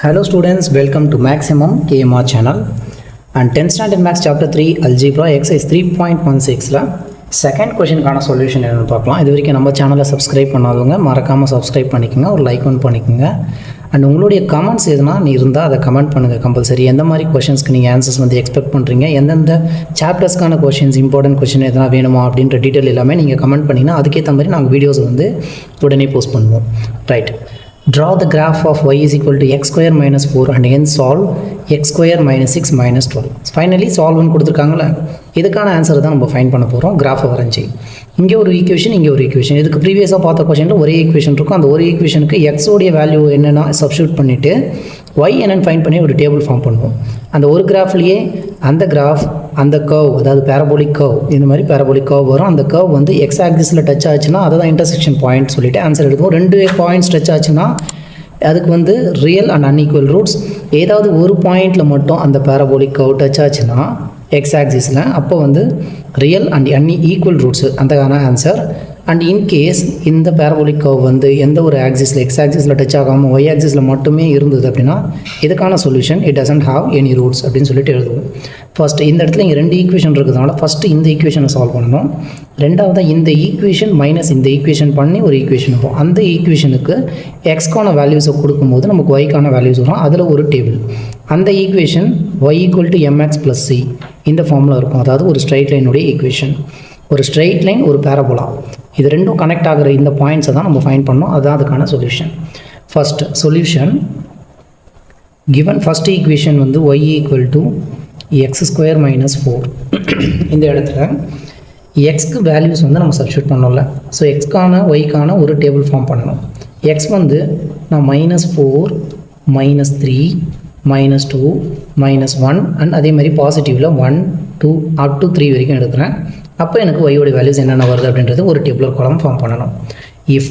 Hello students, welcome to Maximum KMR channel and 10th standard maths chapter 3 algebra exercise 3.16 second question கான solution என்னன்னு பார்க்கலாம். இது வரைக்கும் நம்ம சேனலை சப்ஸ்கிரைப் பண்ணாதவங்க மறக்காமல் சப்ஸ்கிரைப் பண்ணிக்கோங்க, ஒரு லைக் ஒன் பண்ணிக்கோங்க. அண்ட் உங்களுடைய கமெண்ட்ஸ் எதுனா இருந்தால் அதை கமெண்ட் பண்ணுங்கள் கம்பல்சரி. எந்த மாதிரி கொஷின்ஸ்க்கு நீங்கள் ஆன்சர்ஸ் வந்து எக்ஸ்பெக்ட் பண்ணுறீங்க, எந்தெந்த சாப்டர்ஸ்க்கான கொஷின்ஸ் இம்பார்ட்டன்ட் கொஷின் எதனா வேணுமா அப்படின்ற டீட்டெயில் எல்லாமே நீங்கள் கமெண்ட் பண்ணிங்கன்னா அதுக்கேற்ற மாதிரி நாங்கள் வீடியோஸ் வந்து உடனே போஸ்ட் பண்ணுவோம். Right, draw the graph of y is equal to x square minus 4 and hence solve x square minus 6 minus 12. Finally சால்வ்னு கொடுத்துருக்காங்களே, இதுக்கான ஆன்சர் தான் நம்ம ஃபைன் பண்ண போகிறோம். கிராஃபை வரைஞ்சி இங்கே ஒரு ஈக்குவேஷன், இங்கே ஒரு ஈக்குவேஷன். இதுக்கு ப்ரீவியஸாக பார்த்த கொஷனில் ஒரே ஈக்குவேஷன் இருக்கும். அந்த ஒரு ஈக்குவேஷனுக்கு எக்ஸோடைய வேல்யூ என்னென்னா சப்ஸ்டியூட் பண்ணிவிட்டு ஒய் என்னென்னு ஃபைன் பண்ணி ஒரு டேபிள் ஃபார்ம் பண்ணுவோம். அந்த ஒரு கிராஃப்லேயே அந்த கிராஃப், அந்த கர்வ், அதாவது பேரபோலிக் கர்வ், இந்த மாதிரி பேரபோலிக் கர்வ் வரும். அந்த கர்வ் வந்து எக்ஸ் ஆக்சிஸில் டச் ஆச்சுன்னா அதை தான் இன்டர்செக்ஷன் பாயிண்ட் சொல்லிட்டு ஆன்சர் எடுத்துவோம். ரெண்டு பாயிண்ட்ஸ் டச் ஆச்சுன்னா அதுக்கு வந்து ரியல் அண்ட் அன்ஈக்குவல் ரூட்ஸ். ஏதாவது ஒரு பாயிண்டில் மட்டும் அந்த பேரபோலிக் கர்வ் டச் ஆச்சுன்னா எக்ஸ் ஆக்சிஸில், அப்போ வந்து ரியல் அண்ட் ஈக்குவல் ரூட்ஸு அதுக்கான ஆன்சர். அண்ட் இன்கேஸ் இந்த பேரபோலிக் கர்வ் வந்து எந்த ஒரு ஆக்சிஸில் எக்ஸ் ஆக்சிஸில் டச் ஆகாமல் ஒய் ஆக்சிஸில் மட்டுமே இருந்தது அப்படின்னா இதுக்கான solution it doesn't have any roots அப்படின்னு சொல்லிட்டு எழுதுவோம். ஃபஸ்ட்டு இந்த இடத்துல இங்கே ரெண்டு ஈக்குவேஷன் இருக்கிறதுனால ஃபஸ்ட்டு இந்த ஈக்குவேஷனை சால்வ் பண்ணணும். ரெண்டாவது இந்த ஈக்குவேஷன் மைனஸ் இந்த ஈக்குவேஷன் பண்ணி ஒரு ஈக்குவேஷன் வரும். அந்த ஈக்குவேஷனுக்கு எக்ஸ்க்கான வேல்யூஸை கொடுக்கும்போது நமக்கு ஒய்க்கான வேல்யூஸ் வரும். அதில் ஒரு டேபிள். அந்த equation y equal to mx plus C இந்த ஃபார்மில் இருக்கும். அதாவது ஒரு ஸ்ட்ரைட் லைனுடைய ஈக்குவேஷன், ஒரு ஸ்ட்ரைட் லைன், ஒரு பேரபோலா, இது ரெண்டும் கனெக்ட் ஆகிற இந்த பாயிண்ட்ஸை தான் நம்ம ஃபைண்ட் பண்ணோம். அதுதான் அதுக்கான solution. First solution given first equation வந்து y equal to x square minus 4. இந்த இடத்துல எக்ஸ்க்கு வேல்யூஸ் வந்து நம்ம சப்ஸ்டியூட் பண்ணோம்ல. ஸோ எக்ஸ்க்கான ஒய்க்கான ஒரு டேபிள் ஃபார்ம் பண்ணணும். எக்ஸ் வந்து நான் -4 -3 -2 -1 அண்ட் அதே மாதிரி பாசிட்டிவில் 1 2 அப் டு 3 வரைக்கும் எடுக்கிறேன். அப்போ எனக்கு ஒய்யோட வேல்யூஸ் என்னென்ன வருது அப்படின்றது ஒரு டேபிளர் காலம் ஃபார்ம் பண்ணணும். இஃப்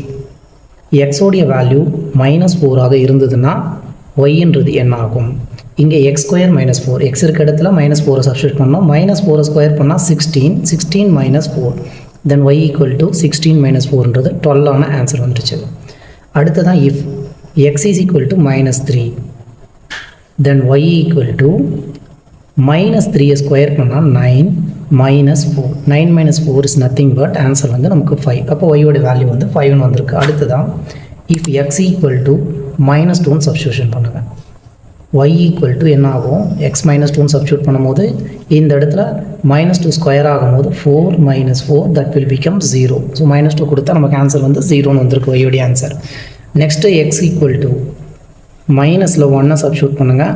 எக்ஸோடைய வேல்யூ -4 ஆக இருந்ததுன்னா ஒய்ன்றது என்ன ஆகும்? இங்கே எக்ஸ் ஸ்கொயர் -4, எக்ஸ் இருக்க இடத்துல -4 சப்ஸ்டியூட் பண்ணோம். -4 ஸ்கொயர் பண்ணால் 16, 16 -4, தென் ஒய் ஈக்குவல் டு 16 -4ன்றது 12ஆன ஆன்சர் வந்துடுச்சு. அடுத்ததான் if X is equal to -3, then y equal to -3 square பண்ணால் 9 -4, 9 - 4 is nothing but ஆன்சர் வந்து நமக்கு 5. அப்போ ஒய்யோட வேல்யூ வந்து 5ன்னு வந்திருக்கு. அடுத்ததான் if x equal to -2 substitution பண்ணுங்கள். y equal to என்ன ஆகும்? x -2 சப்ஸ்டியூட் பண்ணும்போது இந்த இடத்துல -2 ஸ்கொயர் ஆகும்போது 4 - 4 that will become 0. ஸோ -2 கொடுத்தா நமக்கு ஆன்சர் வந்து 0ன்னு வந்திருக்கு ஒய்யோடைய answer. Next x equal to மைனஸில் 1 சப்ஸ்டியூட் பண்ணுங்கள்.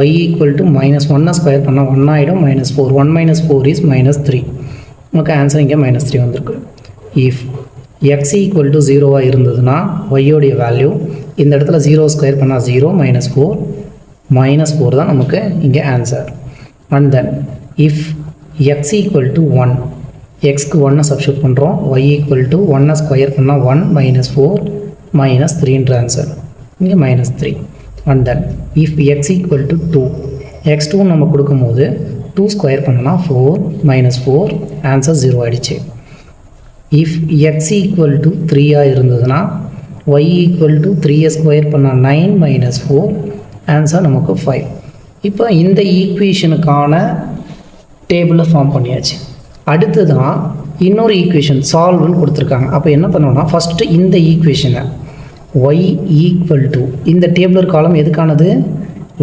y ஈக்குவல் டு -1 ஸ்கொயர் பண்ணால் 1 ஆகிடும். -4, 1 - 4 இஸ் -3. நமக்கு ஆன்சர் இங்கே -3 வந்திருக்கு. இஃப் எக்ஸ் ஈக்குவல் டு 0 இருந்ததுன்னா ஒய்யோடைய வேல்யூ இந்த இடத்துல 0 ஸ்கொயர் பண்ணால் 0 -4 தான் நமக்கு இங்கே answer. And then if X equal to 1, எக்ஸ்க்கு 1 substitute பண்ணுறோம். y ஈக்குவல் டு 1 ஸ்கொயர் பண்ணால் 1 -4 -3ன்ற ஆன்சர் இங்கே -3. And then if X equal to 2, x2 நம்ம கொடுக்கும்போது 2 ஸ்கொயர் பண்ணனா 4 -4 ஆன்சர் 0 ஆகிடுச்சு. இஃப் எக்ஸ் ஈக்குவல் டு 3 இருந்ததுன்னா y ஈக்குவல் டு 3 ஸ்கொயர் பண்ணால் 9 -4 ஆன்சர் நமக்கு 5. இப்போ இந்த ஈக்குவேஷனுக்கான டேபிளை ஃபார்ம் பண்ணியாச்சு. அடுத்து தான் இன்னொரு ஈக்குவேஷன் சால்வ்னு கொடுத்துருக்காங்க. அப்போ என்ன பண்ணோம்னா ஃபஸ்ட்டு இந்த ஈக்குவேஷனை y ஈக்குவல் டு இந்த டேபிளர் காலம் எதுக்கானது?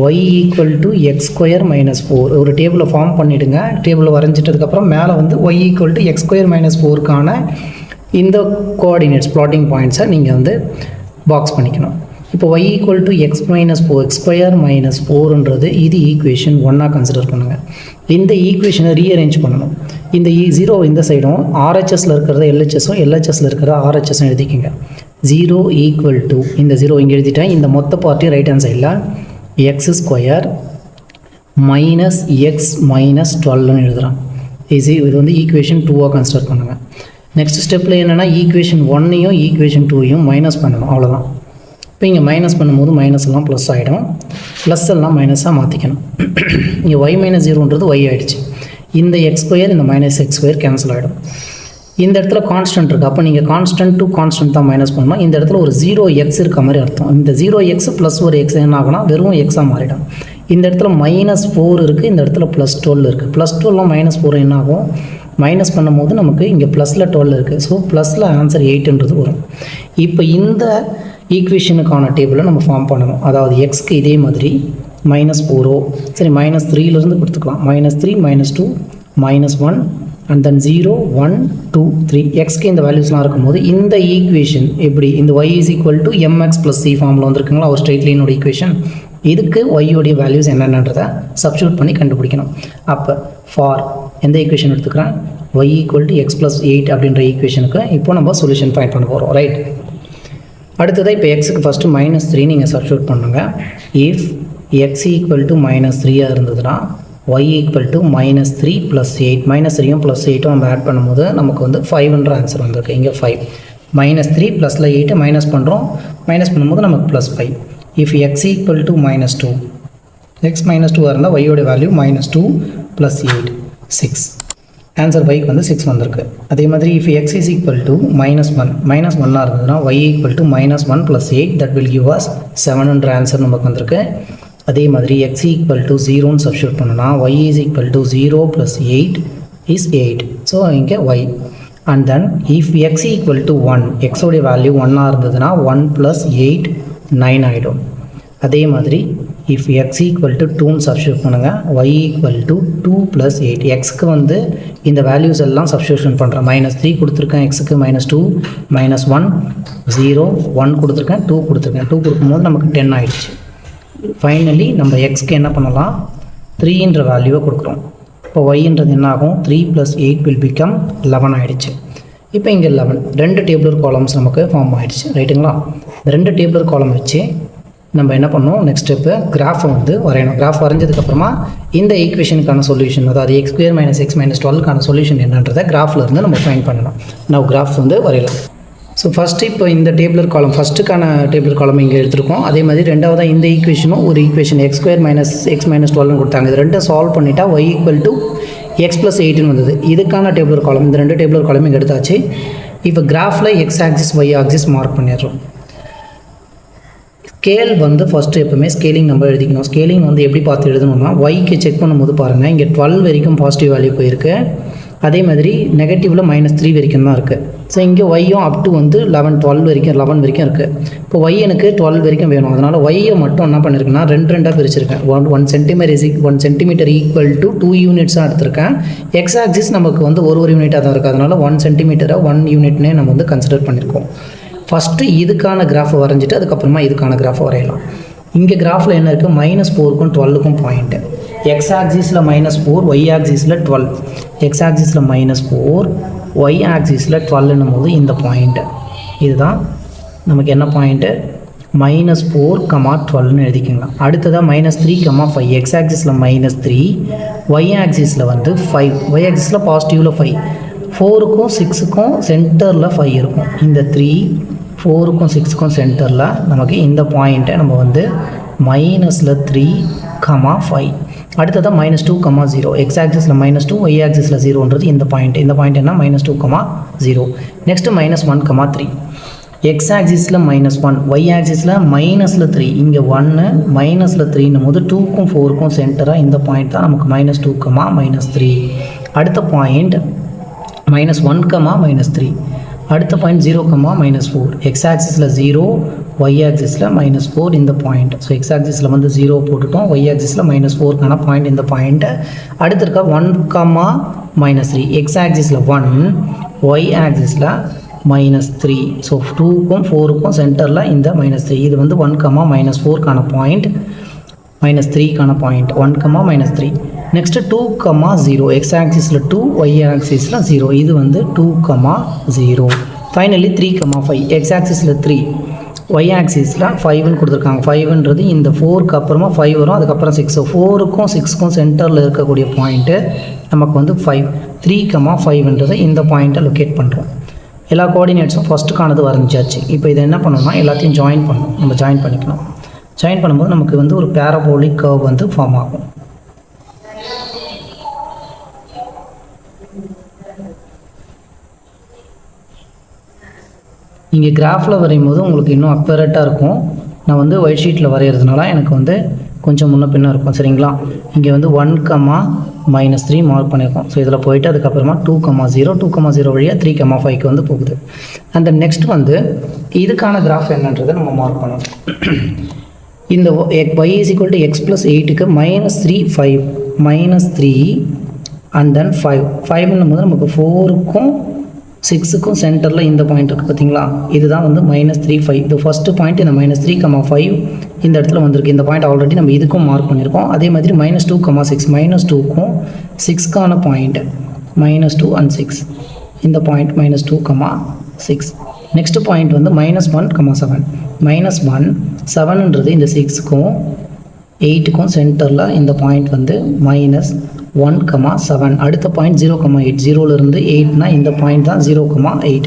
y equal to x square -4 ஒரு டேபிளை ஃபார்ம் பண்ணிவிடுங்க. டேபிளை வரைஞ்சிட்டதுக்கப்புறம் மேலே வந்து y equal to x square -4க்கான இந்த கோஆர்டினேட்ஸ் ப்ளாட்டிங் பாயிண்ட்ஸை நீங்கள் வந்து பாக்ஸ் பண்ணிக்கணும். இப்போ y equal to x -4 x square -4ன்றது இது ஈக்குவேஷன் 1ஆக கன்சிடர் பண்ணுங்கள். இந்த ஈக்குவேஷனை ரீஅரேஞ்ச் பண்ணணும். இந்த 0 இந்த சைடும் RHSல இருக்கிறத LHSும் LHSல இருக்கிற RHSும் எழுதிக்கிங்க. 0 ஈக்குவல் டு இந்த 0 இங்கே எழுதிட்டேன். இந்த மொத்த பார்ட்டி ரைட் ஹேண்ட் சைடில் எக்ஸ் ஸ்கொயர் -x -12ன்னு எழுதுகிறேன். இது வந்து ஈக்குவேஷன் 2ஆக கன்சிடர் பண்ணுங்கள். நெக்ஸ்ட் ஸ்டெப்பில் என்னென்னா ஈக்குவேஷன் 1ஐயும் ஈக்குவேஷன் 2ஐயும் மைனஸ் பண்ணணும். அவ்வளோதான். இப்போ இங்கே மைனஸ் பண்ணும்போது மைனஸ் எல்லாம் ப்ளஸ் ஆகிடும், ப்ளஸ் எல்லாம் மைனஸாக மாற்றிக்கணும். இங்கே y -0ன்றது y ஆகிடுச்சு. இந்த எக்ஸ் ஸ்கொயர் இந்த -x ஸ்கொயர் கேன்சல் ஆகிடும். இந்த இடத்துல கான்ஸ்டன்ட் இருக்குது. அப்போ நீங்கள் கான்ஸ்டன்ட் டு கான்ஸ்டன்ட் தான் மைனஸ் பண்ணணும். இந்த இடத்துல ஒரு 0x இருக்க மாதிரி அர்த்தம். இந்த 0x ப்ளஸ் ஒரு எக்ஸ் என்ன ஆகுனா வெறும் எக்ஸாக மாறிடும். இந்த இடத்துல -4 இருக்குது, இந்த இடத்துல +12 இருக்குது. +12 -4 என்ன ஆகும், மைனஸ் பண்ணும்போது நமக்கு இங்கே +ல் 12 இருக்குது. ஸோ +ல் ஆன்சர் 8ன்றது வரும். இப்போ இந்த ஈக்குவேஷனுக்கான டேபிளை நம்ம ஃபார்ம் பண்ணணும். அதாவது எக்ஸ்க்கு இதே மாதிரி -4 சரி -3லேருந்து கொடுத்துக்கலாம். -3 -2 -1 அண்ட் தென் 0 1 2 3 எக்ஸ்க்கு இந்த வேல்யூஸ்லாம் இருக்கும்போது இந்த ஈக்குவேஷன் எப்படி இந்த y = mx + c ஃபார்மில் வந்துருக்குங்களா, ஒரு ஸ்ட்ரெயிட் லைனோட ஈக்குவேஷன். இதுக்கு ஒய்யோடைய வேல்யூஸ் என்னென்னன்றதை சப்ஸ்டியூட் பண்ணி கண்டுபிடிக்கணும். அப்போ ஃபார் எந்த ஈக்குவேஷன் எடுத்துக்கிறேன், y = x + 8 அப்படின்ற ஈக்குவேஷனுக்கு இப்போ நம்ம சொல்யூஷன் ஃபைண்ட் பண்ண போகிறோம். ரைட், அடுத்ததாக இப்போ எக்ஸுக்கு ஃபஸ்ட்டு -3 நீங்கள் சப்ஸ்டியூட் பண்ணுங்கள். இஃப் x = -3 இருந்ததுன்னா y = -3 + 8 -3யும் +8ம் நம்ம ஆட் பண்ணும்போது நமக்கு வந்து 5ன்ற ஆன்சர் வந்திருக்கு. இங்கே 5 -3 +ல் 8 மைனஸ் பண்ணுறோம், மைனஸ் பண்ணும்போது நமக்கு +5. இஃப் x = -2 x -2 இருந்தால் y-யோட வேல்யூ -2 + 8 6 ஆன்சர் yக்கு வந்து 6 வந்திருக்கு. அதே மாதிரி if x = -1 -1 இருந்ததுன்னா y = -1 + 8 that will give us 7ன்ற ஆன்சர் நமக்கு வந்திருக்கு. அதே மாதிரி x = 0ன்னு சப்ஸ்டியூட் பண்ணோன்னா y = 0 + 8 is 8. ஸோ இங்கே y and then if x = 1 எக்ஸோடைய வேல்யூ 1 இருந்ததுன்னா 1 + 8 9 ஆகிடும். அதே மாதிரி இஃப் x = 2ன்னு சப்ஸ்டியூட் பண்ணுங்கள், y = 2 + 8 எக்ஸ்க்கு வந்து இந்த வேல்யூஸ் எல்லாம் சப்ஸ்டியூஷன் பண்ணுறேன். -3 கொடுத்துருக்கேன் எக்ஸுக்கு, -2 -1 0 1 கொடுத்துருக்கேன், 2 கொடுத்துருக்கேன். 2 கொடுக்கும்போது நமக்கு 10 ஆகிடுச்சு. ஃபைனலி நம்ம எக்ஸ்க்கு என்ன பண்ணலாம், 3ன்ற வேல்யூவை கொடுக்குறோம். இப்போ ஒய்ன்றது என்ன ஆகும், 3 + 8 will become 11 ஆகிடுச்சு. இப்போ இங்கே 11 2 டேபிளர் காலம்ஸ் நமக்கு ஃபார்ம் ஆகிடுச்சு. ரைட்டுங்களா, இந்த 2 டேபிளர் காலம் வச்சு நம்ம என்ன பண்ணோம், நெக்ஸ்ட் ஸ்டெப்பு கிராஃபை வந்து வரையணும். கிராஃப் வரைஞ்சதுக்கப்புறமா இந்த ஈக்குவேஷனுக்கான சொல்யூஷன், அதாவது x² - x - 12க்கான சொல்யூஷன் என்னன்றதை கிராஃபில் இருந்து நம்ம ஃபைண்ட் பண்ணணும். நான் கிராஃப் வந்து வரையலாம். ஸோ ஃபஸ்ட்டு இப்போ இந்த டேபிளர் காலம் ஃபஸ்ட்டுக்கான டேபிளர் காலம் இங்கே எடுத்துருக்கோம். அதே மாதிரி ரெண்டாவதாக இந்த ஈக்குவேஷனும் ஒரு ஈக்குவேஷன் x² - x - 12ன்னு கொடுத்தாங்க. இது ரெண்டும் சால்வ் பண்ணிட்டா y = x + 8ன்னு வந்தது. இதுக்கான டேபிளர் காலம், இந்த 2 டேபிளர் காலம் இங்கே எடுத்தாச்சு. இப்போ கிராஃபில் x axis y axis mark பண்ணிடுறோம். ஸ்கேல் வந்து ஃபஸ்ட்டு எப்போவுமே ஸ்கேலிங் நம்ம எழுதிக்கணும். ஸ்கேலிங் வந்து எப்படி பார்த்து எழுதணும்னா, ஒய்க்கு செக் பண்ணும்போது பாருங்கள் இங்கே 12 வரைக்கும் பாசிட்டிவ் வேல்யூ போயிருக்கு. அதே மாதிரி நெகட்டிவில் -3 வரைக்கும் தான் இருக்குது. ஸோ இங்கே ஒய்யும் அப் டு வந்து 11 வரைக்கும் இருக்குது. இப்போ ஒய் எனக்கு 12 வரைக்கும் வேணும். அதனால் ஒய்யை மட்டும் என்ன பண்ணியிருக்கேன்னா 2 பிரிச்சிருக்கேன். 1 சென்டிமீட்டர் ஈக்குவல் டு 2 யூனிட்ஸாக எடுத்திருக்கேன். எக்ஸ் ஆக்சிஸ் நமக்கு வந்து ஒரு யூனிட்டாக தான் இருக்குது. அதனால் 1 சென்டிமீட்டரை 1 யூனிட்னே நம்ம வந்து கன்சிடர் பண்ணியிருக்கோம். ஃபஸ்ட்டு இதுக்கான கிராஃபை வரைஞ்சிட்டு அதுக்கப்புறமா இதுக்கான கிராஃபை வரையலாம். இங்கே கிராஃபில் என்ன இருக்குது, -4க்கும் 12க்கும் பாயிண்ட்டு. எக்ஸ் ஆக்சிஸில் -4, ஒய் ஆக்சிஸில் 12. எக்ஸ் ஆக்சிஸில் -4, ஒய் ஆக்சிஸில் 12ன்னும் போது இந்த பாயிண்ட்டு இதுதான் நமக்கு என்ன பாயிண்ட்டு, -4, 12ன்னு எழுதிக்கலாம். அடுத்ததாக -3, 5. எக்ஸ் ஆக்சிஸில் -3, ஒய் ஆக்சிஸில் வந்து 5. ஒய் ஆக்சிஸில் பாசிட்டிவில் 5. 4க்கும் 6க்கும் சென்டரில் 5 இருக்கும். இந்த 3 4க்கும் 6க்கும் சென்டரில் நமக்கு இந்த பாயிண்ட்டை நம்ம வந்து -3, 5. அடுத்ததாக -2, 0. எக்ஸ் ஆக்சிஸில் -2, ஒய் ஆக்சிஸில் 0ன்றது இந்த பாயிண்ட் என்ன -2, 0. நெக்ஸ்ட்டு -1, 3. எக்ஸ் ஆக்சிஸில் -1, ஒய் ஆக்சிஸில் -3. இங்கே 1 -3ன்னும் போது 2க்கும் 4க்கும் சென்டராக இந்த பாயிண்ட் தான் நமக்கு -2, -3. அடுத்த பாயிண்ட் -1, -3. அடுத்த பாயிண்ட் 0, -4. எக்ஸ் ஆக்சிஸில் 0, ஒய் ஆக்சிஸில் -4 இந்த பாயிண்ட். ஸோ எக்ஸ் ஆக்சிஸில் வந்து 0 போட்டுட்டோம், ஒய் ஆக்சிஸில் -4க்கான பாயிண்ட் இந்த பாயிண்ட்டு. அடுத்து இருக்க 1, -3. எக்ஸ் ஆக்சிஸில் 1, ஒய் ஆக்சிஸில் -3. ஸோ 2க்கும் 4க்கும் சென்டரில் இந்த -3. இது வந்து 1, -4க்கான பாயிண்ட், -3க்கான பாயிண்ட் 1, -3. நெக்ஸ்ட்டு 2, 0. எக்ஸ் ஆக்சிஸில் 2, ஒய் ஆக்சிஸில் 0. இது வந்து 2, 0. ஃபைனலி 3, 5. எக்ஸ் ஆக்சிஸில் 3, ஒய் ஆக்சிஸில் 5ன்னு கொடுத்துருக்காங்க. 5ன்றது இந்த 4க்கு அப்புறமா 5 வரும், அதுக்கப்புறம் 6. ஸோ 4க்கும் 6க்கும் சென்டரில் இருக்கக்கூடிய பாயிண்ட்டு நமக்கு வந்து 5. 3, 5ன்றதை இந்த பாயிண்ட்டை லொக்கேட் பண்ணுறோம். எல்லா கோஆர்டினேட்ஸும் ஃபஸ்ட்டுக்கானது வரைஞ்சாச்சு. இப்போ இதை என்ன பண்ணணும்னா எல்லாத்தையும் ஜாயின் பண்ணணும். நம்ம ஜாயின் பண்ணிக்கணும். ஜாயின் பண்ணும்போது நமக்கு வந்து ஒரு பேரபோலிக் கர்வ் வந்து ஃபார்ம் ஆகும். இங்கே கிராஃபில் வரையும் போது உங்களுக்கு இன்னும் அக்யூரேட்டாக இருக்கும். நான் வந்து ஒயிட் ஷீட்டில் வரைகிறதுனால எனக்கு வந்து கொஞ்சம் முன்ன பின்ன இருக்கும். சரிங்களா? இங்கே வந்து 1,-3 மார்க் பண்ணியிருக்கோம். ஸோ இதில் போயிட்டு அதுக்கப்புறமா 2,0 2,0 வழியாக 3,5க்கு வந்து போகுது. அண்ட் நெக்ஸ்ட் வந்து இதுக்கான கிராஃப் என்னன்றதை நம்ம மார்க் பண்ணணும். இந்த y = x + 8க்கு -3 5 -3 அண்ட் தென் 5 5ன்னும் போது நமக்கு 4க்கும் 6க்கும் சென்டரில் இந்த பாயிண்ட் இருக்குது பார்த்தீங்களா? இதுதான் வந்து -3 5. இது ஃபஸ்ட்டு பாயிண்ட். இந்த -3,5 இந்த இடத்துல வந்திருக்கு. இந்த பாயிண்ட் ஆல்ரெடி நம்ம இதுக்கும் மார்க் பண்ணியிருக்கோம். அதே மாதிரி -2,6 -2க்கும் 6க்கான பாயிண்ட் -2 and 6 இந்த பாயிண்ட் -2,6. நெக்ஸ்ட் பாயிண்ட் வந்து -1,7 -1 7ன்றது இந்த 6க்கும் 8க்கும் சென்டரில் இந்த பாயிண்ட் வந்து -1,7. அடுத்த பாயிண்ட் 0,8. 0லேருந்து 8னா இந்த பாயிண்ட் தான் 0,8.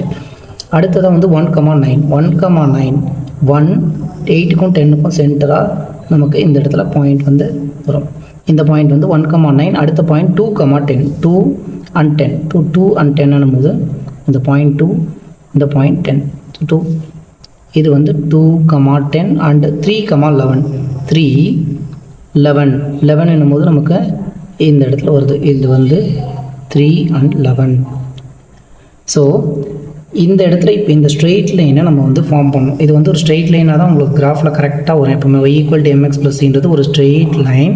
அடுத்ததாக வந்து 1,9 1,9 1 8க்கும் 10க்கும் சென்டராக நமக்கு இந்த இடத்துல பாயிண்ட் வந்து வரும். இந்த பாயிண்ட் வந்து 1,9. அடுத்த பாயிண்ட் 2,10 2 and 10 2 and 10 போது இந்த பாயிண்ட் 2 இந்த பாயிண்ட் 10 2 இது வந்து 2,10 and 3,11 3 11 11 என்னும்போது நமக்கு இந்த இடத்துல வருது. இது வந்து 3 and 11. ஸோ இந்த இடத்துல இப்போ இந்த ஸ்ட்ரெயிட் லைனை நம்ம வந்து ஃபார்ம் பண்ணணும். இது வந்து ஒரு ஸ்ட்ரெயிட் லைனாக தான் உங்களுக்கு கிராஃபில் கரெக்டாக வரும். எப்போவுமே y = mx + c ஒரு ஸ்ட்ரெயிட் லைன்.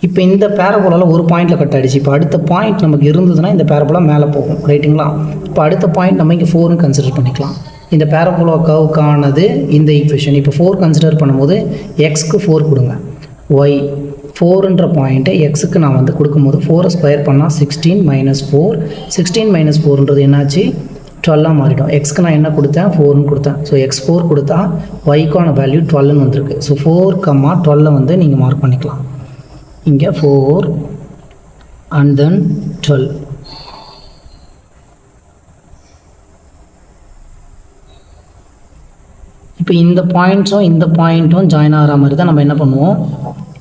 இப்போ இந்த பேரபோலால் ஒரு பாயிண்டில் கட் ஆகிடுச்சு. இப்போ அடுத்த பாயிண்ட் நமக்கு இருந்ததுன்னா இந்த பேரபோலா மேலே போகும். ரைட்டுங்களா? இப்போ அடுத்த பாயிண்ட் நம்ம இங்கே 4ன்னு கன்சிடர் பண்ணிக்கலாம். இந்த பேரபோலா கர்வுக்கானது இந்த ஈக்குவேஷன். இப்போ 4 கன்சிடர் பண்ணும்போது எக்ஸ்க்கு 4 கொடுங்க. y 4ன்ற பாயிண்ட்டை எக்ஸுக்கு நான் வந்து கொடுக்கும்போது 4 ஸ்கொயர் பண்ணால் 16 - 4 16 - 4ன்றது என்னாச்சு 12 மாறிடும். எக்ஸ்க்கு நான் என்ன கொடுத்தேன் 4ன்னு கொடுத்தேன். ஸோ x4 கொடுத்தா yக்கான வேல்யூ 12ன்னு வந்திருக்கு. ஸோ 4,12 வந்து நீங்கள் மார்க் பண்ணிக்கலாம். இங்கே 4 and then 12. இப்போ இந்த பாயிண்ட்டும் ஜாயின் ஆகிற மாதிரி தான் நம்ம என்ன பண்ணுவோம்,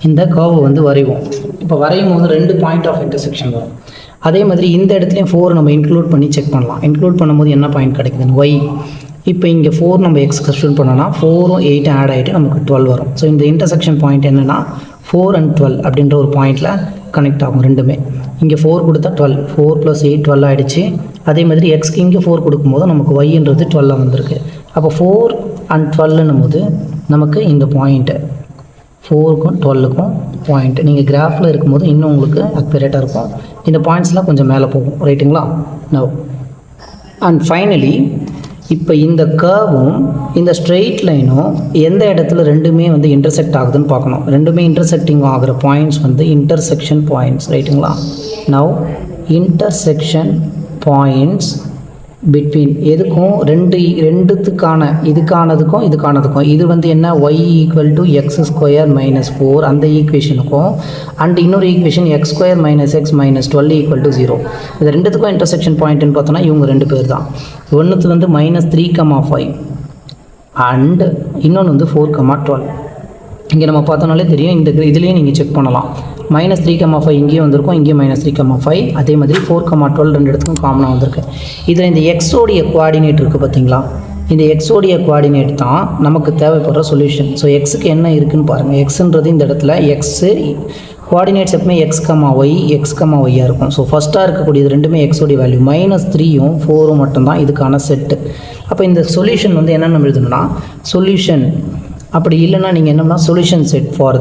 இந்த கர்வை வந்து வரைவோம். இப்போ வரையும் போது 2 பாயிண்ட் ஆஃப் இன்டர்செக்ஷன் வரும். அதே மாதிரி இந்த இடத்துலையும் 4 நம்ம இன்க்ளூட் பண்ணி செக் பண்ணலாம். இன்க்ளூட் பண்ணும்போது என்ன பாயிண்ட் கிடைக்குதுன்னு y. இப்போ இங்கே 4 நம்ம x சப்ஸ்டிட்யூட் பண்ணோன்னா 4ம் 8 ஆட் ஆகிட்டு நமக்கு 12 வரும். ஸோ இந்த இன்டர்செக்ஷன் பாயிண்ட் என்னென்னா 4 and 12 அப்படின்ற ஒரு பாயிண்டில் கனெக்ட் ஆகும் ரெண்டுமே. இங்கே 4 கொடுத்தா 12 4 + 8 12 ஆகிடுச்சு. அதே மாதிரி எக்ஸ்க்கு இங்கே 4 கொடுக்கும்போது நமக்கு yன்றது 12 வந்திருக்கு. அப்போ 4 and 12ன்னும் போது நமக்கு இந்த பாயிண்ட்டு 4க்கும் 12க்கும் பாயிண்ட் நீங்கள் கிராஃபில் இருக்கும்போது இன்னும் உங்களுக்கு அக்யூரேட்டாக இருக்கும். இந்த பாயிண்ட்ஸ்லாம் கொஞ்சம் மேலே போகும். ரைட்டுங்களா? நவ் அண்ட் ஃபைனலி இப்போ இந்த கர்வும் இந்த ஸ்ட்ரெயிட் லைனும் எந்த இடத்துல ரெண்டுமே வந்து இன்டர்செக்ட் ஆகுதுன்னு பார்க்கணும். ரெண்டுமே இன்டர்செக்டிங் ஆகிற பாயிண்ட்ஸ் வந்து இன்டர்செக்ஷன் பாயிண்ட்ஸ். ரைட்டுங்களா? நவ் இன்டர்செக்ஷன் பாயிண்ட்ஸ் பிட்வீன் எதுக்கும் ரெண்டுத்துக்கான இதுக்கானதுக்கும் இது வந்து என்ன y = x² - 4 அந்த ஈக்குவேஷனுக்கும் அண்ட் இன்னொரு ஈக்குவேஷன் x² - x - 12 = 0. இது ரெண்டுத்துக்கும் இன்டர்செக்ஷன் பாயிண்ட்னு பார்த்தோன்னா இவங்க 2 பேர் தான். ஒன்றுத்து வந்து -3,5 அண்ட் இன்னொன்று வந்து 4,12. இங்கே நம்ம பார்த்தோன்னாலே தெரியும். இந்த இதுலேயும் நீங்கள் செக் பண்ணலாம். -3,5 இங்கேயும் வந்திருக்கும், இங்கேயும் -3,5. அதே மாதிரி 4,12 2 இடத்துக்கும் காமனாக வந்திருக்கு. இதில் இந்த எக்ஸோடைய குவாடினேட் இருக்குது பார்த்தீங்களா? இந்த எக்ஸோடைய குவாடினேட் தான் நமக்கு தேவைப்படுற சொல்யூஷன். ஸோ எக்ஸுக்கு என்ன இருக்குதுன்னு பாருங்கள். எக்ஸுன்றது இந்த இடத்துல எக்ஸு குவாடினேட்ஸ் எப்பவுமே x,y இருக்கும். ஸோ ஃபஸ்ட்டாக இருக்கக்கூடியது ரெண்டுமே எக்ஸோடைய வேல்யூ. -3யும் 4ம் மட்டும்தான் இதுக்கான செட்டு. அப்போ இந்த சொல்யூஷன் வந்து என்னென்ன எழுதணும்னா சொல்யூஷன், அப்படி இல்லைன்னா நீங்கள் என்னன்னா solution set for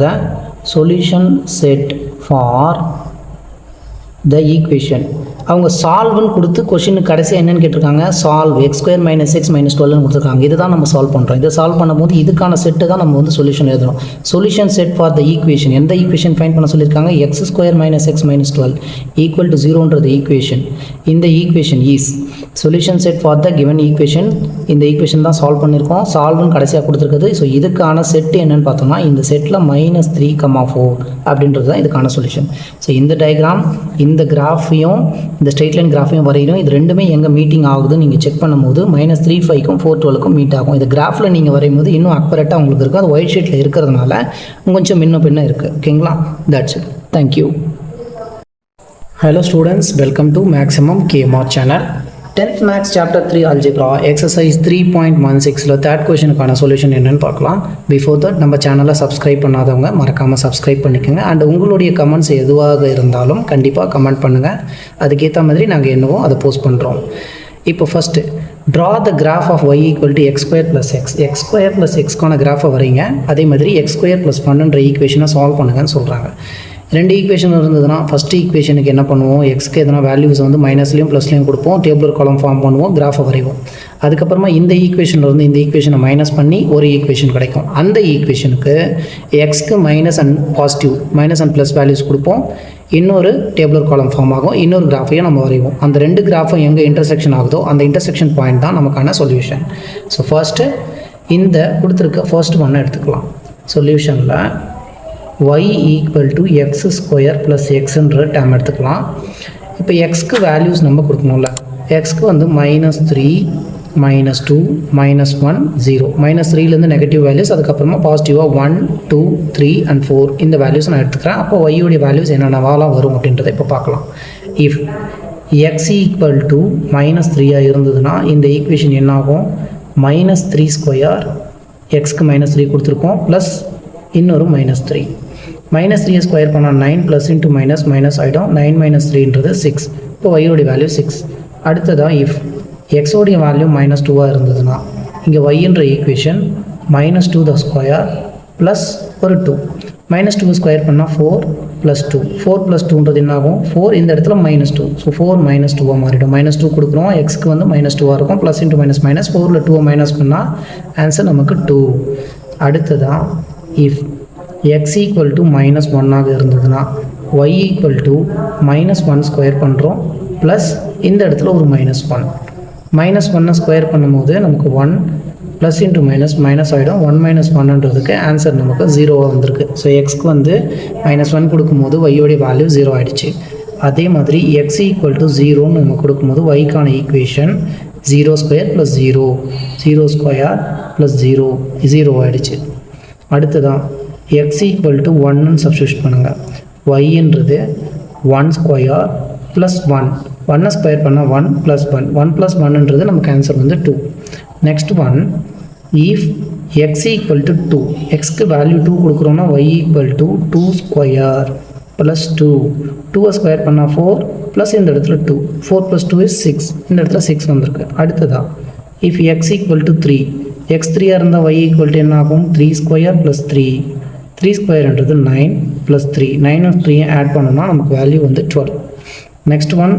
the equation. அவங்க சால்வ்னு கொடுத்து கொஷினுக்கு கடைசியாக என்னென்னு கேட்டிருக்காங்க, சால்வ் x² - x - 12ன்னு கொடுத்துருக்காங்க. இதை தான் நம்ம சால்வ் பண்ணுறோம். இதை சால்வ் பண்ணும்போது இதுக்கான செட்டு தான் நம்ம வந்து சொல்யூஷன் எழுதணும். Solution set for the equation. எந்த ஈக்குவேஷன் ஃபைண்ட் பண்ண சொல்லியிருக்காங்க, x² - x - 12 = 0ன்றது ஈக்குவேஷன். இந்த equation is solution set for the given equation. இந்த ஈக்குவேஷன் தான் சால்வ் பண்ணியிருக்கோம். சால்வ்னு கடைசியாக கொடுத்துருக்குது. ஸோ இதுக்கான செட்டு என்னென்னு பார்த்தோம்னா இந்த செட்டில் -3,4 அப்படின்றது தான் இதுக்கான சொல்யூஷன். ஸோ இந்த டயக்ராம் இந்த கிராஃபையும் இந்த ஸ்ட்ரெயிட் லைன் கிராஃபையும் வரையிடும். இது ரெண்டுமே எங்கே மீட்டிங் ஆகுதுன்னு நீங்கள் செக் பண்ணும்போது -3,5க்கும் 4,12க்கும் மீட் ஆகும். இது கிராஃபில் நீங்கள் வரையும் போது இன்னும் அக்யூரேட்டாக உங்களுக்கு இருக்குது. அது ஒயிட் ஷீட்டில் இருக்கிறதுனால கொஞ்சம் முன்ன பின்ன இருக்குது. ஓகேங்களா? That's it. Thank you. Hello students, welcome to maximum KMR channel. 10th Max Chapter 3 Algebra Exercise 3.16 third கொஷனுக்கான சொல்யூஷன் என்னன்னு பார்க்கலாம். பிஃபோர் தட் நம்ம சேனலை சப்ஸ்கிரைப் பண்ணாதவங்க மறக்காமல் சப்ஸ்கிரைப் பண்ணிக்கோங்க. அண்ட் உங்களுடைய கமெண்ட்ஸ் எதுவாக இருந்தாலும் கண்டிப்பாக கமெண்ட் பண்ணுங்கள். அதுக்கேற்ற மாதிரி நாங்கள் என்னவோ அதை போஸ்ட் பண்ணுறோம். இப்போ first draw the graph of y equal to x square plus x. X square plus எக்ஸ்க்கான கிராஃபை வரைங்க. அதே மாதிரி எக்ஸ் ஸ்கொயர் ப்ளஸ் 1 ஈக்குவேஷனை சால்வ் பண்ணுங்கன்னு சொல்கிறாங்க. ரெண்டு ஈக்குவேஷன் இருந்ததுன்னா ஃபஸ்ட்டு ஈக்குவேஷனுக்கு என்ன பண்ணுவோம், எக்ஸ்க்கு எதனா வேல்யூஸ் வந்து மைனஸ்லையும் ப்ளஸ்லையும் கொடுப்போம், டேபிள் காலம் ஃபார்ம் பண்ணுவோம், கிராஃபை வரைவோம். அதுக்கப்புறமா இந்த ஈக்குவேஷன்லேருந்து இந்த ஈக்குவேஷனை மைனஸ் பண்ணி ஒரு ஈக்குவேஷன் கிடைக்கும். அந்த ஈக்குவேஷனுக்கு எக்ஸ்க்கு minus and positive minus and plus values கொடுப்போம், இன்னொரு டேபிள் காலம் ஃபார்ம் ஆகும், இன்னொரு கிராஃபையும் நம்ம வரைவோம். அந்த ரெண்டு கிராஃபும் எங்கே இன்டர்செக்ஷன் ஆகுதோ அந்த இன்டர்செக்ஷன் பாயிண்ட் தான் நமக்கான சொல்யூஷன். ஸோ ஃபர்ஸ்ட்டு இந்த கொடுத்துருக்க ஃபர்ஸ்ட் ஒன்று எடுத்துக்கலாம். சொல்யூஷனில் y equal to x square plus எக்ஸுன்ற டேம் எடுத்துக்கலாம். இப்போ எக்ஸ்க்கு வேல்யூஸ் நம்ம கொடுக்கணும்ல. எக்ஸ்க்கு வந்து -3 -2 -1 0 -3லேருந்து நெகட்டிவ் வேல்யூஸ், அதுக்கப்புறமா பாசிட்டிவாக 1 2 3 and 4 இந்த வேல்யூஸ் நான் எடுத்துக்கிறேன். அப்போ y-உடைய வேல்யூஸ் என்னென்னவாலாம் வரும் அப்படின்றத இப்போ பார்க்கலாம். இஃப் எக்ஸ் ஈக்குவல் டு -3 இருந்ததுன்னா இந்த ஈக்குவேஷன் என்னாகும், -3 ஸ்கொயர் எக்ஸ்க்கு -3 கொடுத்துருக்கோம் ப்ளஸ் இன்னொரு -3 -3 ஸ்கொயர் பண்ணால் 9 ப்ளஸ் இன்ட்டு மைனஸ் ஆகிடும். 9 - 3ன்றது 6. இப்போ y-உடைய வேல்யூ 6. அடுத்ததாக இஃப் எக்ஸோடைய வேல்யூ -2 இருந்ததுன்னா இங்கே y-ன்ற ஈக்குவேஷன் -2 த ஸ்கொயர் ப்ளஸ் ஒரு 2 -2 ஸ்கொயர் பண்ணால் 4 + 2 4 + 2ன்றது என்ன ஆகும், 4 இந்த இடத்துல -2. ஸோ 4 -2 மாறிடும். -2 கொடுக்குறோம், எக்ஸ்க்கு வந்து -2 இருக்கும், ப்ளஸ் இன்ட்டு மைனஸ் 4ல் 2 மைனஸ் பண்ணால் ஆன்சர் நமக்கு 2. அடுத்ததான் இஃப் எக்ஸ் ஈக்குவல் டு -1 இருந்ததுன்னா y ஈக்குவல் டு -1 ஸ்கொயர் பண்ணுறோம் ப்ளஸ் இந்த இடத்துல ஒரு -1 -1 ஸ்கொயர் பண்ணும்போது நமக்கு 1 ப்ளஸ் இன்ட்டு மைனஸ் ஆகிடும். 1 - 1ன்றதுக்கு ஆன்சர் நமக்கு 0 வந்திருக்கு. ஸோ எக்ஸ்க்கு வந்து -1 கொடுக்கும்போது y-உடைய வேல்யூ 0 ஆகிடுச்சு. அதே மாதிரி எக்ஸ் ஈக்குவல் டு 0ன்னு நம்ம கொடுக்கும்போது y-க்கான equation 0 square plus 0 square plus 0 ஆகிடுச்சு. அடுத்ததான் x ஈக்குவல் டு 1ன்னு சப்ஸ்டியூட் பண்ணுங்கள். y-ன்றது 1 ஸ்கொயர் ப்ளஸ் 1 ஸ்கொயர் பண்ணால் 1 + 1 + 1ன்றது நமக்கு ஆன்சர் வந்து 2. Next one if x equal to 2, எக்ஸ்க்கு வேல்யூ 2 கொடுக்குறோன்னா y equal to 2 square plus 2 square பண்ணால் 4 ப்ளஸ் இந்த இடத்துல 2 4 + 2 is 6. இந்த இடத்துல 6 வந்திருக்கு. அடுத்ததா if x equal to 3, x 3 இருந்தால் y ஈக்குவல் டு என்ன ஆகும், 3 ஸ்கொயர் ப்ளஸ் 3 ஸ்கொயர்ன்றது 9 + 3 9 and 3 ஆட் பண்ணோம்னா நமக்கு வேல்யூ வந்து 12. Next one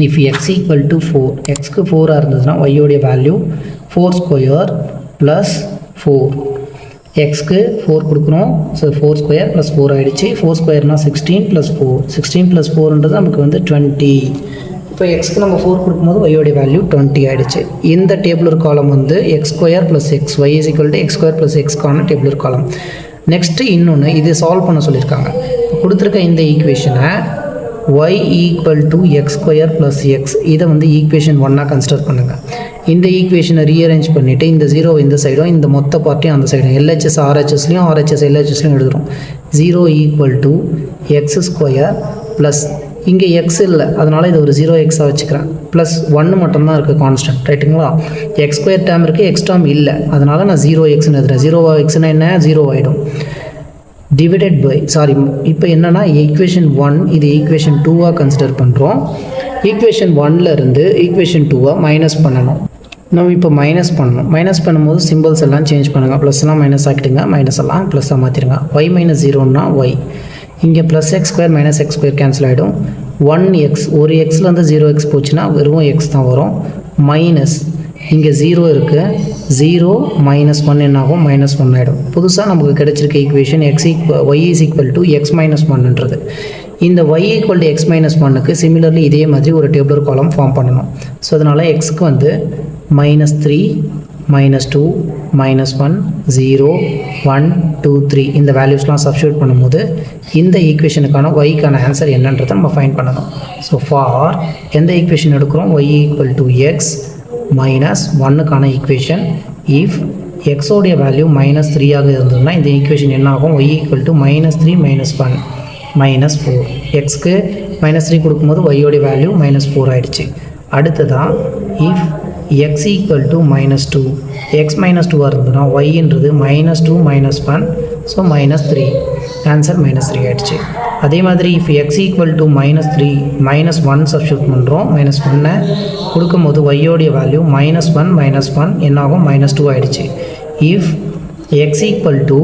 if x equal to 4, எக்ஸ்க்கு 4 இருந்ததுன்னா y-உடைய வேல்யூ 4 ஸ்கொயர் ப்ளஸ் 4 எக்ஸ்க்கு 4 கொடுக்குறோம். ஸோ 4 ஸ்கொயர் ப்ளஸ் 4 ஆகிடுச்சு. 4 ஸ்கொயர்னால் 16 + 4 16 + 4ன்றது நமக்கு வந்து 20. இப்போ எக்ஸ்க்கு நம்ம 4 கொடுக்கும்போது y-உடைய வேல்யூ 20 ஆகிடுச்சு. இந்த டேபிளர் காலம் வந்து x square plus x, y equal to x square plus எக்ஸ்க்கான டேபிளர் காலம். நெக்ஸ்ட்டு இன்னொன்று இது சால்வ் பண்ண சொல்லியிருக்காங்க. இப்போ கொடுத்துருக்க இந்த ஈக்குவேஷனை y equal to x square plus X, இதை வந்து ஈக்குவேஷன் 1 கன்சிடர் பண்ணுங்கள். இந்த ஈக்குவேஷனை ரீஅரேஞ்ச் பண்ணிவிட்டு இந்த 0 இந்த சைடும் இந்த மொத்த பார்ட்டியும் அந்த சைடும் LHS RHSலையும் RHS LHSலையும் எழுதுகிறோம். 0 equal to x square plus இங்கே எக்ஸ் இல்லை, அதனால் இது ஒரு 0x வச்சுக்கிறேன், ப்ளஸ் 1 மட்டும்தான் இருக்குது கான்ஸ்டன்ட், ரைட்டுங்களா. எக்ஸ் ஸ்கொயர் டேம் இருக்குது, எக்ஸ் டேம் இல்லை, அதனால் நான் 0xன்னு எழுதுறேன். 0xன்னா என்ன, 0 ஆகிடும். டிவைடட் பை இப்போ என்னென்னா ஈக்குவேஷன் 1 இது ஈக்குவேஷன் 2 கன்சிடர் பண்ணுறோம். ஈக்குவேஷன் 1லேருந்து ஈக்குவேஷன் 2 மைனஸ் பண்ணணும். நம்ம இப்போ மைனஸ் பண்ணும்போது சிம்பிள்ஸ் எல்லாம் சேஞ்ச் பண்ணுங்கள். ப்ளஸ்லாம் மைனஸ் ஆக்கிட்டுங்க, மைனஸ் எல்லாம் ப்ளஸ்ஸாக மாற்றிடுங்க. y - 0ன்னா y, இங்கே plus X square minus X square cancel ஆகிடும். 1x ஒரு எக்ஸ்லேருந்து 0x போச்சுன்னா வெறும் எக்ஸ் தான் வரும். மைனஸ் இங்கே 0 இருக்குது, 0 - 1 என்ன ஆகும், -1 ஆகிடும். புதுசாக நமக்கு கிடைச்சிருக்க equation y is equal to x - 1ன்றது. இந்த y ஈக்குவல் டு எக்ஸ் -1க்கு சிமிலர்லி இதே மாதிரி ஒரு டேபிளர் காலம் ஃபார்ம் பண்ணணும். ஸோ அதனால் எக்ஸ்க்கு வந்து -3 -2 -1 0 1 2 3 இந்த வேல்யூஸ்லாம் சப்ஸ்டியூட் பண்ணும்போது இந்த ஈக்குவேஷனுக்கான y-க்கான ஆன்சர் என்னன்றதை நம்ம ஃபைண்ட் பண்ணணும். ஸோ ஃபார் எந்த ஈக்குவேஷன் எடுக்கிறோம், y ஈக்குவல் டு எக்ஸ் -1க்கான ஈக்குவேஷன் இஃப் எக்ஸோடைய வேல்யூ -3 இருந்ததுன்னா இந்த ஈக்குவேஷன் என்ன ஆகும், y ஈக்குவல் டு -3 -1 -4. எக்ஸ்க்கு -3 கொடுக்கும்போது y-உடைய வேல்யூ -4 ஆகிடுச்சு. அடுத்ததான் if x equal to -2 x -2 இருந்ததுன்னா yன்றது -2 -1 ஸோ -3 ஆன்சர் -3 ஆகிடுச்சு. அதே மாதிரி if x equal to -3 -1 substitute பண்ணுறோம். -1 கொடுக்கும்போது y-ஓடைய வேல்யூ -1 -1 என்னாகும் -2 ஆகிடுச்சு. இஃப் x ஈக்குவல் டு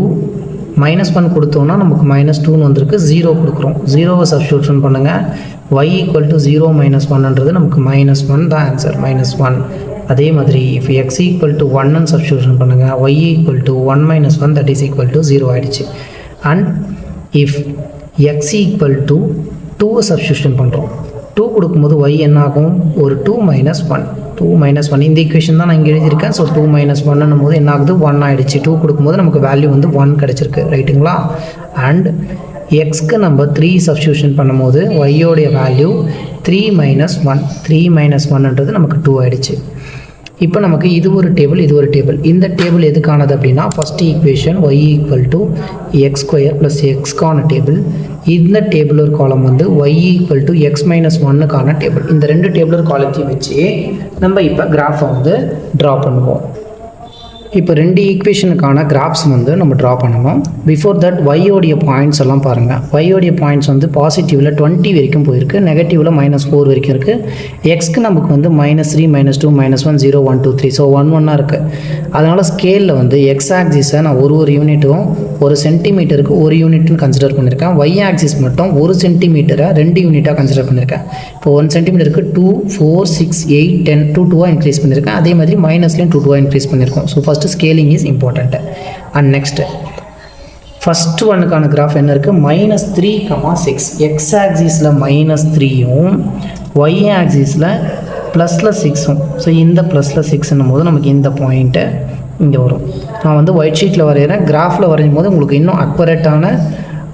-1 கொடுத்தோன்னா நமக்கு -2ன்னு வந்திருக்கு. 0 கொடுக்குறோம். 0வை சப்ஸ்டியூஷன் பண்ணுங்கள். y ஈக்குவல் டு 0 -1ன்றது நமக்கு -1 தான் ஆன்சர் -1. அதே மாதிரி if x ஈக்குவல் டு 1ன்னு சப்ஸ்டியூஷன் பண்ணுங்கள். y equal to 1 -1 that is equal to 0 ஆகிடுச்சு. And if x equal to 2 substitution பண்ணுறோம். 2 கொடுக்கும்போது y என்னாகும் ஒரு 2 -1 இந்த ஈக்குவேஷன் தான் நான் இங்கே எழுதியிருக்கேன். ஸோ 2 -1 போது என்ன ஆகுது 1 ஆகிடுச்சு. 2 கொடுக்கும்போது நமக்கு வேல்யூ வந்து 1 கிடச்சிருக்கு. ரைட்டுங்களா? அண்ட் எக்ஸ்க்கு நம்ம 3 சப்ஸ்டியூஷன் பண்ணும்போது ஒய்யோடைய வேல்யூ 3 -1ன்றது நமக்கு 2 ஆகிடுச்சு. இப்போ நமக்கு இது ஒரு டேபிள், இது ஒரு டேபிள். இந்த டேபிள் எதுக்கானது அப்படின்னா first equation y equal to x² + xக்கான டேபிள். இந்த டேபிளர் காலம் வந்து y ஈக்குவல் டு x -1க்கான டேபிள். இந்த ரெண்டு டேபிளர் காலத்தையும் வச்சு நம்ம இப்போ கிராஃபை வந்து ட்ரா பண்ணுவோம். இப்போ ரெண்டு ஈக்குவேஷனுக்கான கிராஃப்ஸ் வந்து நம்ம ட்ரா பண்ணணும். பிஃபோர் தட் ஒய்யோடைய பாயிண்ட்ஸ் எல்லாம் பாருங்கள். ஒய்யோடைய பாயிண்ட்ஸ் வந்து பாசிட்டிவில் 20 வரைக்கும் போயிருக்கு, நெகட்டிவில் -4 வரைக்கும் இருக்குது. எக்ஸ்க்கு நமக்கு வந்து -3 -2 -1 0 1 2 3 ஸோ 1 1 இருக்குது. அதனால் ஸ்கேலில் வந்து எக்ஸ் ஆக்சிஸை நான் ஒரு யூனிட்டும் 1 சென்டிமீட்டருக்கு 1 யூனிட்னு கன்சிடர் பண்ணியிருக்கேன். ஒய் ஆக்சிஸ் மட்டும் 1 சென்டிமீட்டரை 2 யூனிட்டாக கன்சிடர் பண்ணியிருக்கேன். இப்போ 1 சென்டிமீட்டருக்கு 2 4 6 8 10 2 இன்க்ரீஸ் பண்ணியிருக்கேன். அதே மாதிரி மைனஸ்லேயும் 2 இன்க்ரீஸ் பண்ணியிருக்கோம். So first scaling is important. And next first ஒன்னுக்கான கிராஃப் என்ன இருக்குது? -3, 6 எக்ஸ் ஆக்சிஸில் -3யும் ஒய் ஆக்சிஸில் +6ம். ஸோ இந்த +6ன்னும் போது நமக்கு இந்த பாயிண்ட்டு இங்கே வரும். நான் வந்து ஒயிட் ஷீட்டில் வரைகிறேன். கிராஃபில் வரையும் போது உங்களுக்கு இன்னும் அக்யூரேட்டான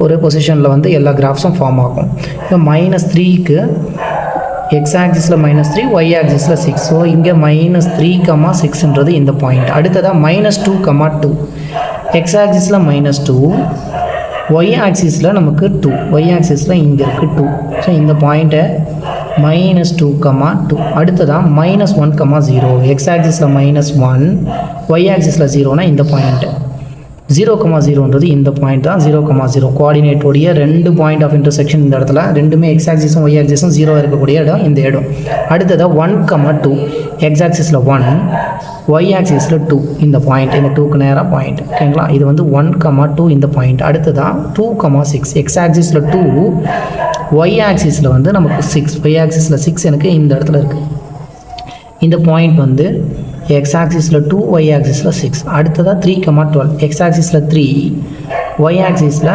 ஒரு பொசிஷனில் வந்து எல்லா கிராஃப்ஸும் ஃபார்ம் ஆகும். இப்போ -3க்கு எக்ஸ் ஆக்சிஸில் -3 ஒய் ஆக்சிஸில் 6. ஸோ இங்கே -3, 6ன்றது இந்த பாயிண்ட். அடுத்ததாக -2, 2 எக்ஸ் ஆக்சிஸில் -2 ஒய் ஆக்சிஸில் நமக்கு 2 ஒய் ஆக்சிஸில் இங்கே இருக்குது 2. ஸோ இந்த பாயிண்ட்டை -2, 2 அடுத்ததாக -1, 0 எக்ஸ் ஆக்சிஸில் -1 ஒய் ஆக்சிஸில் 0னா இந்த பாயிண்ட்டு 0, 0ன்றது இந்த பாயிண்ட் தான். 0, 0 கோஆர்டினேட்டோடைய 2 பாயிண்ட் ஆஃப் இன்டர்செக்ஷன் இந்த இடத்துல. ரெண்டுமே எக்ஸ் ஆக்சிஸும் ஒய் ஆக்சிஸும் 0 இருக்கக்கூடிய இடம் இந்த இடம். அடுத்ததாக 1, 2 எக்ஸ் ஆக்சிஸில் 1 ஒய் ஆக்சிஸில் 2 இந்த பாயிண்ட். இந்த 2க்கு நேராக பாயிண்ட். ஓகேங்களா? இது வந்து 1, 2 இந்த பாயிண்ட். அடுத்ததாக 2, 6 எக்ஸ் ஆக்சிஸில் 2 ஒய் ஆக்சிஸில் வந்து நமக்கு 6 ஒய் ஆக்சிஸில் 6 எனக்கு இந்த இடத்துல இருக்குது. இந்த பாயிண்ட் வந்து எக்ஸ் ஆக்சிஸில் 2 ஒய் ஆக்சிஸில் 6. அடுத்ததாக 3, 12 எக்ஸ் ஆக்சிஸில் 3 ஒய் ஆக்சிஸில்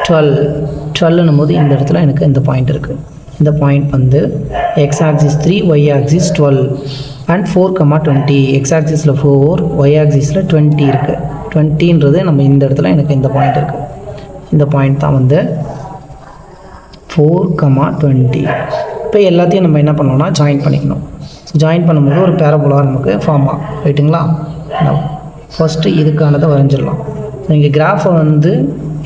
12ன்னும் போது இந்த இடத்துல எனக்கு இந்த பாயிண்ட் இருக்குது. இந்த பாயிண்ட் வந்து X axis 3 Y axis 12 and 4, 20 X ஆக்சிஸில் 4 ஒய் ஆக்சிஸில் 20 இருக்குது. 20ன்றது நம்ம இந்த இடத்துல எனக்கு இந்த பாயிண்ட் இருக்குது. இந்த பாயிண்ட் தான் வந்து 4, 20. இப்போ எல்லாத்தையும் நம்ம என்ன பண்ணோம்னா ஜாயின் பண்ணிக்கணும். ஜாயின் பண்ணும்போது ஒரு பேரபோலா நமக்கு ஃபார்ம் ஆகும். ரைட்டுங்களா? ஃபஸ்ட்டு இதுக்கானதை வரைஞ்சிடலாம். நீங்கள் கிராஃபை வந்து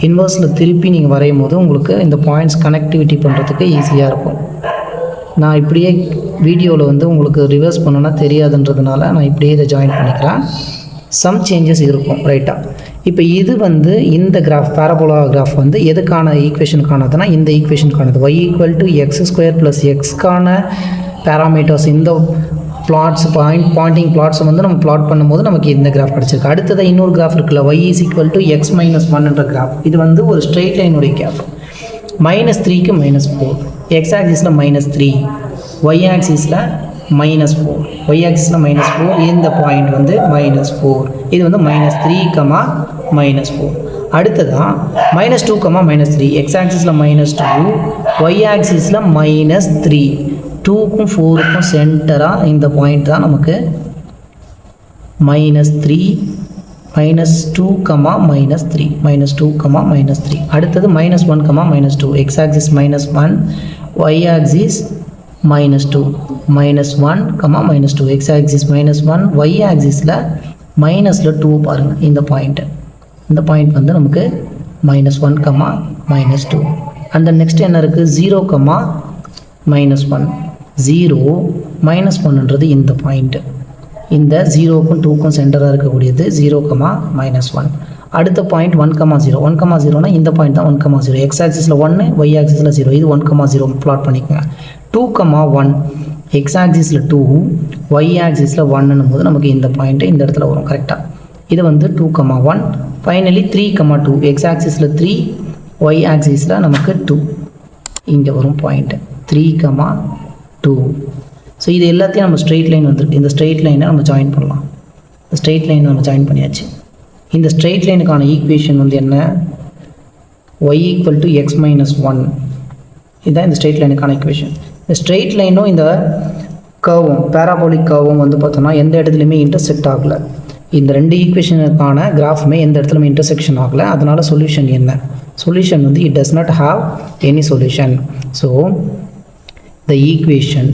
இன்வர்ஸில் திருப்பி நீங்கள் வரையும் போது உங்களுக்கு இந்த பாயிண்ட்ஸ் கனெக்டிவிட்டி பண்ணுறதுக்கு ஈஸியாக இருக்கும். நான் இப்படியே வீடியோவில் வந்து உங்களுக்கு ரிவர்ஸ் பண்ணோன்னா தெரியாதுன்றதுனால நான் இப்படியே இதை ஜாயின் பண்ணிக்கிறேன். சம் சேஞ்சஸ் இருக்கும். ரைட்டாக? இப்போ இது வந்து இந்த கிராஃப் பேரபோலா கிராஃப் வந்து எதுக்கான ஈக்குவேஷனுக்கானதுன்னா இந்த ஈக்குவேஷனுக்கானது y = x² + xக்கான பேராமீட்டர்ஸ். இந்த பிளாட்ஸ் பாயிண்டிங் பிளாட்ஸை வந்து நம்ம பிளாட் பண்ணும்போது நமக்கு இந்த கிராஃப் கிடச்சிருக்கு. அடுத்தது இன்னொரு கிராஃப் இருக்குல்ல y = x - 1 கிராஃப். இது வந்து ஒரு ஸ்ட்ரெயிட் லைனுடைய கிராஃப். -3க்கு -4 எக்ஸ் ஆக்சிஸில் -3 ஒய் ஆக்சிஸில் -4 ஒய் ஆக்சிஸில் -4 இந்த பாயிண்ட் வந்து -4. இது வந்து -3, -4. அடுத்ததான் -2, -3 எக்ஸ் ஆக்சிஸில் -2 ஒய் ஆக்சிஸில் -3 2க்கும் 4க்கும் சென்டராக இந்த பாயிண்ட் தான் நமக்கு -3 -2, -3 -2, -3. அடுத்தது -1, -2 X axis -1 Y axis -2 -1, -2 X axis -1 Y ஆக்சிஸில் -2 பாருங்கள். இந்த பாயிண்ட் வந்து நமக்கு -1, -2. அந்த நெக்ஸ்ட் என்ன இருக்குது? 0, -1 0 -1ன்றது இந்த பாயிண்ட்டு, இந்த 0க்கும் 2க்கும் சென்டராக இருக்கக்கூடியது 0, -1. அடுத்த பாயிண்ட் 1,0. 1,0னா இந்த பாயிண்ட் தான் 1,0. எக்ஸ் ஆக்சிஸில் 1, ஒய் ஆக்சிஸில் 0. இது 1,0 பிளாட் பண்ணிக்கோங்க. 2,1 எக்ஸ் ஆக்சிஸில் 2, ஒய் ஆக்சிஸில் 1ன்னும் போது நமக்கு இந்த பாயிண்ட்டு இந்த இடத்துல வரும் கரெக்டாக. இது வந்து 2,1. ஃபைனலி 3,2 எக்ஸ் ஆக்சிஸில் 3, ஒய் ஆக்சிஸில் நமக்கு 2 இங்கே வரும் பாயிண்ட்டு 3,2. ஸோ இது எல்லாத்தையும் நம்ம ஸ்ட்ரெயிட் லைன் வந்துருக்கு. இந்த ஸ்ட்ரெயிட் லைனை நம்ம ஜாயின் பண்ணலாம். இந்த ஸ்ட்ரெயிட் லைன் நம்ம ஜாயின் பண்ணியாச்சு. இந்த ஸ்ட்ரெயிட் லைனுக்கான ஈக்குவேஷன் வந்து என்ன? y = x - 1. இதுதான் இந்த ஸ்ட்ரெயிட் லைனுக்கான ஈக்குவேஷன். இந்த ஸ்ட்ரெயிட் லைனும் இந்த கர்வும் பேராபோலிக் கர்வும் வந்து பார்த்தோம்னா எந்த இடத்துலையுமே இன்டர்செக்ட் ஆகலை. இந்த ரெண்டு ஈக்குவேஷனுக்கான கிராஃபுமே எந்த இடத்துலையுமே இன்டர்செக்ஷன் ஆகலை. அதனால் சொல்யூஷன் என்ன? சொல்யூஷன் வந்து it does not have any solution. So the equation,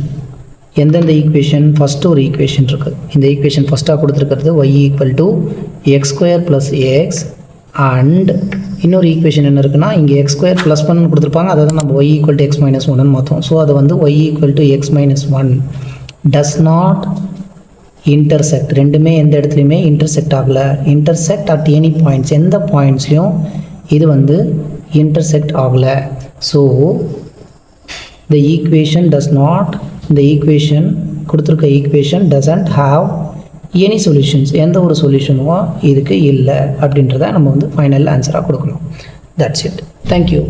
எந்தெந்த ஈக்குவேஷன்? ஃபஸ்ட்டு ஒரு ஈக்குவேஷன் இருக்குது. இந்த ஈக்குவேஷன் ஃபஸ்ட்டாக கொடுத்துருக்கிறது y = x² + x அண்ட் இன்னொரு ஈக்குவேஷன் என்ன இருக்குன்னா இங்கே x² + 1 கொடுத்துருப்பாங்க. அதை தான் நம்ம y = x - 1ன்னு மாற்றோம். ஸோ அது வந்து y = x - 1 does not intersect. ரெண்டுமே எந்த இடத்துலையுமே இன்டர்செக்ட் ஆகலை. இன்டர்செக்ட் அட் எனி பாயிண்ட்ஸ், எந்த பாயிண்ட்ஸ்லையும் இது வந்து இன்டர்செக்ட் ஆகலை. So the equation does not, இந்த ஈக்குவேஷன் கொடுத்துருக்க equation doesn't have any solutions. எந்த ஒரு சொல்யூஷனும் இதுக்கு இல்லை அப்படின்றத நம்ம வந்து ஃபைனல் ஆன்சராக கொடுக்கணும். That's it. Thank you.